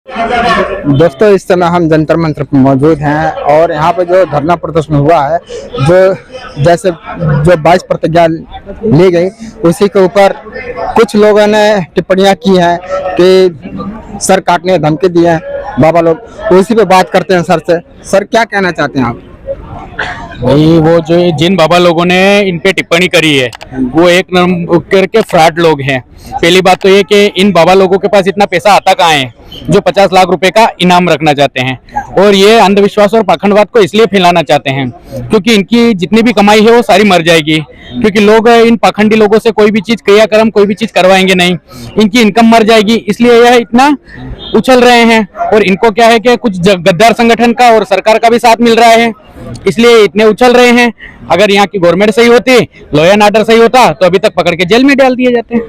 दोस्तों, इस समय हम जंतर मंतर पर मौजूद हैं और यहाँ पे जो धरना प्रदर्शन हुआ है, जो जैसे जो 22 प्रतिज्ञा ली गई, उसी के ऊपर कुछ लोगों ने टिप्पणियां की हैं कि सर काटने धमकी दिए हैं बाबा लोग। उसी पे बात करते हैं सर से। सर, क्या कहना चाहते हैं आप? भाई, वो जो जिन बाबा लोगों ने इन पे टिप्पणी करी है वो एक नंबर के फ्रॉड लोग हैं। पहली बात तो ये कि इन बाबा लोगों के पास इतना पैसा आता कहाँ है जो 50 लाख रुपए का इनाम रखना चाहते हैं, और ये अंधविश्वास और पाखंडवाद को इसलिए फैलाना चाहते हैं क्योंकि इनकी जितनी भी कमाई है वो सारी मर जाएगी, क्योंकि लोग इन पाखंडी लोगों से कोई भी चीज क्रियाक्रम कोई भी चीज करवाएंगे नहीं, इनकी इनकम मर जाएगी, इसलिए यह इतना उछल रहे हैं। और इनको क्या है कि कुछ गद्दार संगठन का और सरकार का भी साथ मिल रहा है, इसलिए इतने उछल रहे हैं। अगर यहाँ की गवर्नमेंट सही होती, लॉ एंड ऑर्डर सही होता, तो अभी तक पकड़ के जेल में डाल दिए जाते हैं।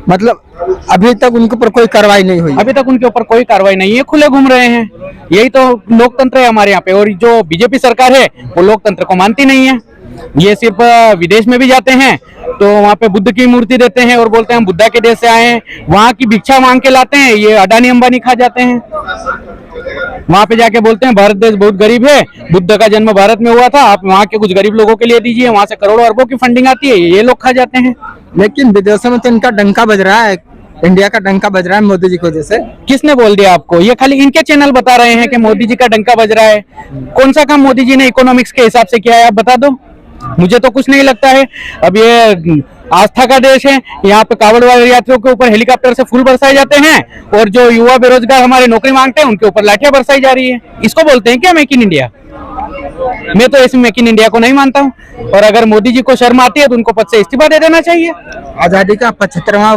मतलब अभी तक उनके ऊपर कोई कार्रवाई नहीं हुई? अभी तक उनके ऊपर कोई कार्रवाई नहीं है, खुले घूम रहे हैं। यही तो लोकतंत्र है हमारे यहाँ पे। और जो बीजेपी सरकार है वो लोकतंत्र को मानती नहीं है। ये सिर्फ विदेश में भी जाते हैं तो वहाँ पे बुद्ध की मूर्ति देते हैं और बोलते हैं हम बुद्धा के देश से आए हैं, वहाँ की भिक्षा मांग के लाते हैं, ये अडानी अंबानी खा जाते हैं। वहाँ पे जाके बोलते हैं भारत देश बहुत गरीब है, बुद्ध का जन्म भारत में हुआ था, आप वहाँ के कुछ गरीब लोगों के लिए दीजिए, वहाँ से करोड़ों अरबों की फंडिंग आती है, ये लोग खा जाते हैं। लेकिन विदेशों में तो इनका डंका बज रहा है, इंडिया का डंका बज रहा है मोदी जी की वजह से। किसने बोल दिया आपको? ये खाली इनके चैनल बता रहे हैं कि मोदी जी का डंका बज रहा है। कौन सा काम मोदी जी ने इकोनॉमिक्स के हिसाब से किया है, आप बता दो। मुझे तो कुछ नहीं लगता है। अब ये आस्था का देश है, यहाँ पे कांवड़ वाले यात्रियों के ऊपर हेलीकॉप्टर से फूल बरसाए जाते हैं और जो युवा बेरोजगार हमारे नौकरी मांगते हैं उनके ऊपर लाठियां बरसाई जा रही है। इसको बोलते हैं क्या मेक इन इंडिया? मैं तो इस मेक इन इंडिया को नहीं मानता हूँ। और अगर मोदी जी को शर्म आती है तो उनको पद से इस्तीफा दे देना चाहिए। आजादी का 75वां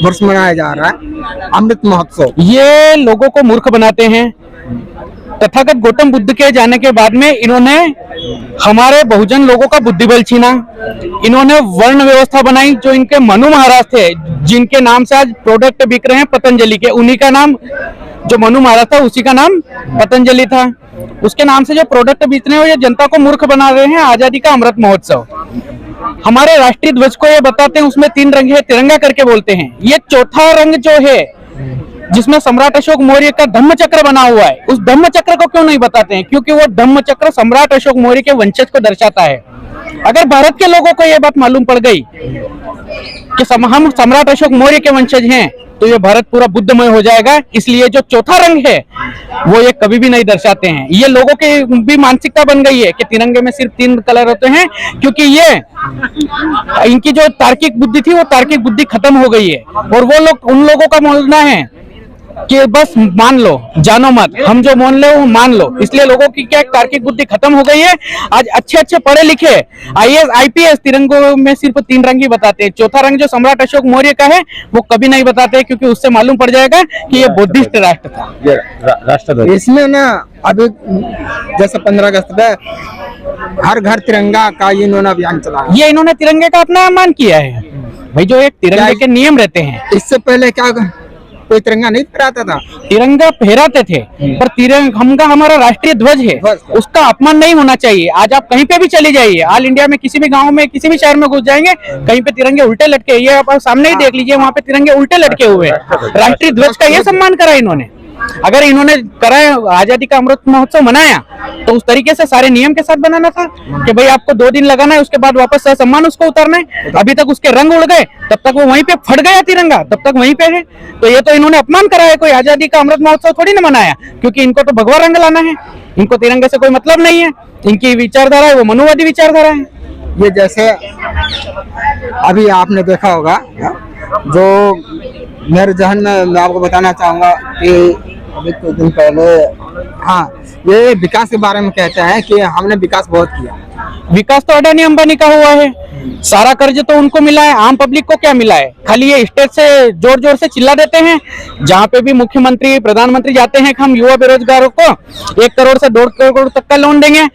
वर्ष मनाया जा रहा है, अमृत महोत्सव। ये लोगों को मूर्ख बनाते हैं। तथागत गौतम बुद्ध के जाने के बाद में इन्होंने हमारे बहुजन लोगों का बुद्धिबल छीना। इन्होंने वर्ण व्यवस्था बनाई। जो इनके मनु महाराज थे, जिनके नाम से आज प्रोडक्ट बिक रहे हैं पतंजलि के, उन्हीं का नाम, जो मनु महाराज था उसी का नाम पतंजलि था। उसके नाम से जो प्रोडक्ट बेचने हुए जनता को मूर्ख बना रहे हैं। आजादी का अमृत महोत्सव, हमारे राष्ट्रीय ध्वज को ये बताते हैं उसमें 3 रंग है, तिरंगा करके बोलते हैं। ये चौथा रंग जो है जिसमें सम्राट अशोक मौर्य का धम्म चक्र बना हुआ है, उस धम्म चक्र को क्यों नहीं बताते हैं? क्योंकि वो धम्म चक्र सम्राट अशोक मौर्य के वंशज को दर्शाता है। अगर भारत के लोगों को यह बात मालूम पड़ गई कि हम सम्राट अशोक मौर्य के वंशज हैं, तो ये भारत पूरा बुद्धमय हो जाएगा। इसलिए जो चौथा रंग है वो ये कभी भी नहीं दर्शाते हैं। ये लोगों की भी मानसिकता बन गई है कि तिरंगे में सिर्फ 3 कलर होते हैं, क्योंकि ये इनकी जो तार्किक बुद्धि थी वो तार्किक बुद्धि खत्म हो गई है। और वो लोग, उन लोगों का बोलना है कि बस मान लो, जानो मत, हम जो मान लो वो मान लो। इसलिए लोगों की क्या तार्किक बुद्धि खत्म हो गई है। आज अच्छे पढ़े लिखे IAS IPS तिरंगों में सिर्फ 3 रंग ही बताते हैं। चौथा रंग जो सम्राट अशोक मौर्य का है वो कभी नहीं बताते, क्योंकि उससे मालूम पड़ जाएगा कि ये बुद्धिस्ट राष्ट्र था, राष्ट्र। इसमें ना अभी जैसे 15 अगस्त पे हर घर तिरंगा का इन्होंने अभियान चला, ये इन्होंने तिरंगे का अपना अपमान किया है। भाई, जो एक तिरंगे के नियम रहते हैं, इससे पहले क्या कोई तिरंगा नहीं फहराता था? तिरंगा फहराते थे, पर तिरंगा हमारा राष्ट्रीय ध्वज है, उसका अपमान नहीं होना चाहिए। आज आप कहीं पे भी चले जाइए, ऑल इंडिया में किसी भी गांव में किसी भी शहर में घुस जाएंगे, कहीं पे तिरंगे उल्टे लटके, ये आप सामने ही देख लीजिए, वहां पे तिरंगे उल्टे लटके हुए हैं। राष्ट्रीय ध्वज का ये सम्मान करा इन्होंने। अगर इन्होंने कराया, आजादी का अमृत महोत्सव मनाया, तो उस तरीके से सारे नियम के साथ बनाना था कि भाई आपको 2 दिन लगाना है, उसके बाद वापस सम्मान उसको उतारना है। अभी तक उसके रंग उड़ गए, तब तक वो वहीं पे फट गया तिरंगा, तब तक वहीं पे है। तो ये तो इन्होंने अपमान करा है। कोई आजादी का अमृत महोत्सव थोड़ी ना मनाया, क्योंकि इनको तो भगवा रंग लाना है, इनको तिरंगे से कोई मतलब नहीं है। इनकी विचारधारा है वो मनुवादी विचारधारा है। ये जैसे अभी आपने देखा होगा, जो मेरे जहन में मैं आपको बताना चाहूंगा कि अभी कुछ दिन पहले, हाँ, ये विकास के बारे में कहते हैं कि हमने विकास बहुत किया। विकास तो अडानी अंबानी का हुआ है, सारा कर्ज तो उनको मिला है, आम पब्लिक को क्या मिला है? खाली ये स्टेज से जोर जोर से चिल्ला देते हैं। जहाँ पे भी मुख्यमंत्री प्रधानमंत्री जाते हैं कि हम युवा बेरोजगारों को 1 करोड़ से 1.5 करोड़ तक का लोन देंगे,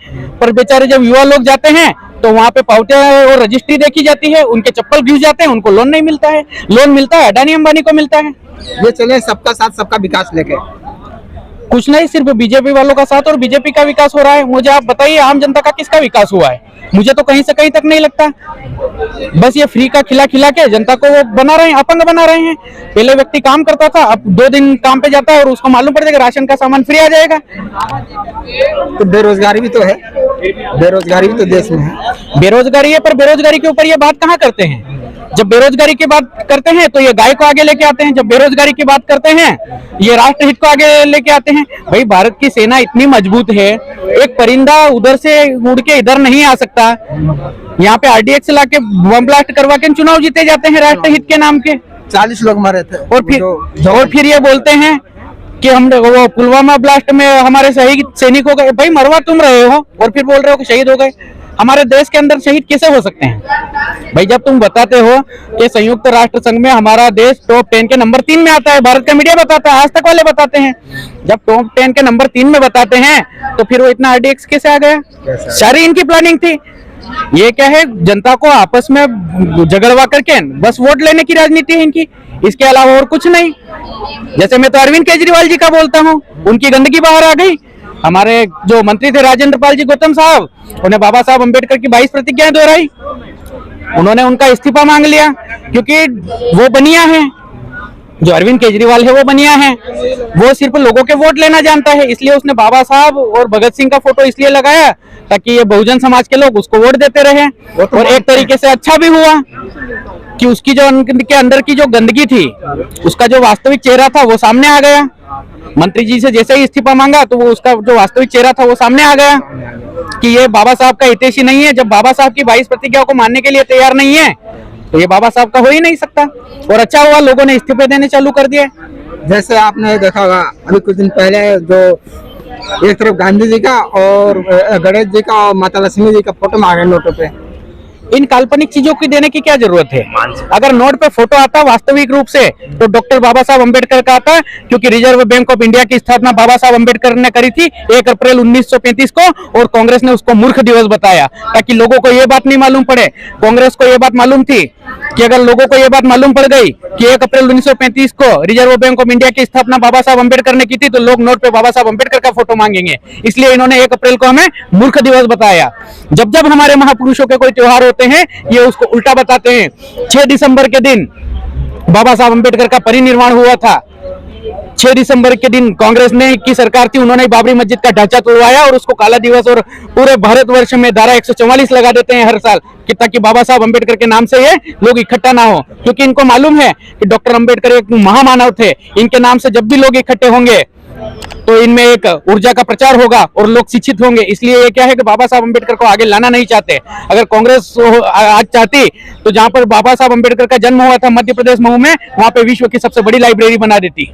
पर बेचारे जब युवा लोग जाते हैं तो वहाँ पे पावतियां और रजिस्ट्री देखी जाती है, उनके चप्पल घिस जाते हैं, उनको लोन नहीं मिलता है। लोन मिलता है अडानी अंबानी को मिलता है। ये चले सबका साथ सबका विकास लेके, कुछ नहीं, सिर्फ बीजेपी वालों का साथ और बीजेपी का विकास हो रहा है। मुझे आप बताइए आम जनता का किसका विकास हुआ है? मुझे तो कहीं से कहीं तक नहीं लगता। बस ये फ्री का खिला खिला के जनता को वो बना रहे हैं, अपंग बना रहे हैं। पहले व्यक्ति काम करता था, अब 2 दिन काम पे जाता है और उसको मालूम पड़ जाएगा राशन का सामान फ्री आ जाएगा। तो बेरोजगारी भी तो है, बेरोजगारी भी तो देश में है। बेरोजगारी है, पर बेरोजगारी के ऊपर ये बात कहाँ करते हैं? जब बेरोजगारी की बात करते हैं तो ये गाय को आगे लेके आते हैं, जब बेरोजगारी की बात करते हैं ये राष्ट्रहित को आगे लेके आते हैं। भाई भारत की सेना इतनी मजबूत है, एक परिंदा उधर से उड़ के इधर नहीं आ सकता। यहाँ पे RDX लाके बम ब्लास्ट करवा के चुनाव जीते जाते हैं राष्ट्रहित के नाम के। 40 लोग मरे थे। और फिर ये बोलते हैं कि हम वो पुलवामा ब्लास्ट में हमारे शहीद सैनिक हो गए। भाई मरवा तुम रहे हो और फिर बोल रहे हो कि शहीद हो गए। हमारे देश के अंदर शहीद कैसे हो सकते हैं? भाई जब तुम बताते हो कि संयुक्त राष्ट्र संघ में हमारा देश टॉप 10 के नंबर 3 में आता है, भारत का मीडिया बताता है, आज तक वाले बताते हैं, जब टॉप 10 के नंबर 3 में बताते हैं तो फिर वो इतना RDX कैसे आ गया? सारी इनकी प्लानिंग थी। ये क्या है, जनता को आपस में झगड़वा करके बस वोट लेने की राजनीति है इनकी, इसके अलावा और कुछ नहीं। जैसे मैं तो अरविंद केजरीवाल जी का बोलता हूँ, उनकी गंदगी बाहर आ गई। हमारे जो मंत्री थे राजेंद्र पाल जी गौतम साहब, उन्हें बाबा साहब अम्बेडकर की 22 प्रतिज्ञाएं दोहराई, उन्होंने उनका इस्तीफा मांग लिया क्योंकि वो बनिया है। जो अरविंद केजरीवाल है वो बनिया है, वो सिर्फ लोगों के वोट लेना जानता है, इसलिए उसने बाबा साहब और भगत सिंह का फोटो इसलिए लगाया ताकि ये बहुजन समाज के लोग उसको वोट देते रहे। और एक तरीके से अच्छा भी हुआ कि उसकी जो उनके अंदर की जो गंदगी थी, उसका जो वास्तविक चेहरा था वो सामने आ गया। मंत्री जी से जैसे ही इस्तीफा मांगा तो वो उसका जो वास्तविक चेहरा था वो सामने आ गया कि ये बाबा साहब का हितैषी नहीं है। जब बाबा साहब की 22 प्रतिज्ञाओं को मानने के लिए तैयार नहीं है तो ये बाबा साहब का हो ही नहीं सकता। और अच्छा हुआ लोगों ने इस्तीफे देने चालू कर दिए। जैसे आपने देखा होगा अभी कुछ दिन पहले जो एक तरफ गांधी जी का और गणेश जी का और माता लक्ष्मी जी का फोटो मांगे नोटों पे। इन काल्पनिक चीजों की देने की क्या जरूरत है? अगर नोट पे फोटो आता वास्तविक रूप से तो डॉक्टर बाबा साहब अम्बेडकर का आता, क्योंकि रिजर्व बैंक ऑफ इंडिया की स्थापना बाबा साहब अम्बेडकर ने करी थी 1 अप्रैल 1935 को, और कांग्रेस ने उसको मूर्ख दिवस बताया ताकि लोगों को ये बात नहीं मालूम पड़े। कांग्रेस को ये बात मालूम थी कि अगर लोगों को ये बात मालूम पड़ गई कि 1 अप्रैल 1935 को रिजर्व बैंक ऑफ इंडिया की स्थापना बाबा साहब अम्बेडकर ने की थी तो लोग नोट पे बाबा साहब अम्बेडकर का फोटो मांगेंगे, इसलिए इन्होंने 1 अप्रैल को हमें मूर्ख दिवस बताया। जब जब हमारे महापुरुषों के कोई त्योहार होते हैं ये उसको उल्टा बताते हैं। 6 दिसंबर के दिन बाबा साहब अम्बेडकर का परिनिर्वाण हुआ था। 6 दिसंबर के दिन कांग्रेस ने की सरकार थी, उन्होंने बाबरी मस्जिद का ढांचा तोड़वाया और उसको काला दिवस और पूरे भारतवर्ष में धारा 144 लगा देते हैं हर साल कि ताकि बाबा साहब अम्बेडकर के नाम से ये लोग इकट्ठा ना हो, क्योंकि इनको मालूम है कि डॉक्टर अम्बेडकर एक महामानव थे। इनके नाम से जब भी लोग इकट्ठे होंगे तो इनमें एक ऊर्जा का प्रचार होगा और लोग शिक्षित होंगे, इसलिए ये क्या है कि बाबा साहब अम्बेडकर को आगे लाना नहीं चाहते। अगर कांग्रेस आज चाहती तो जहां पर बाबा साहब अम्बेडकर का जन्म हुआ था मध्य प्रदेश महू में, वहां पे विश्व की सबसे बड़ी लाइब्रेरी बना देती।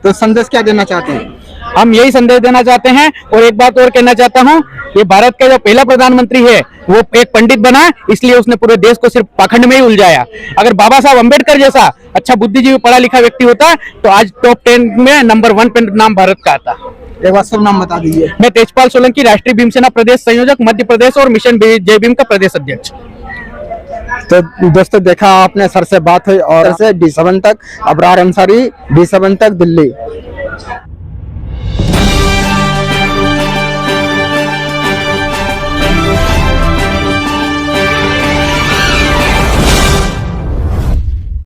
तो संदेश क्या देना चाहते हैं? हम यही संदेश देना चाहते हैं। और एक बात और कहना चाहता हूं, ये भारत का जो पहला प्रधानमंत्री है वो एक पंडित बना, इसलिए उसने पूरे देश को सिर्फ पाखंड में ही उलझाया। अगर बाबा साहब अम्बेडकर जैसा अच्छा बुद्धिजीवी पढ़ा लिखा व्यक्ति होता तो आज टॉप 10 में नंबर 1 पे नाम भारत का आता। एक बार सब नाम बता दीजिए। मैं तेजपाल सोलंकी, राष्ट्रीय भीमसेना प्रदेश संयोजक मध्य प्रदेश और मिशन जय भीम का प्रदेश अध्यक्ष। तो दोस्तों देखा आपने, सर से बात हुई और से D7 तक, अबरार अंसारी D7 तक दिल्ली।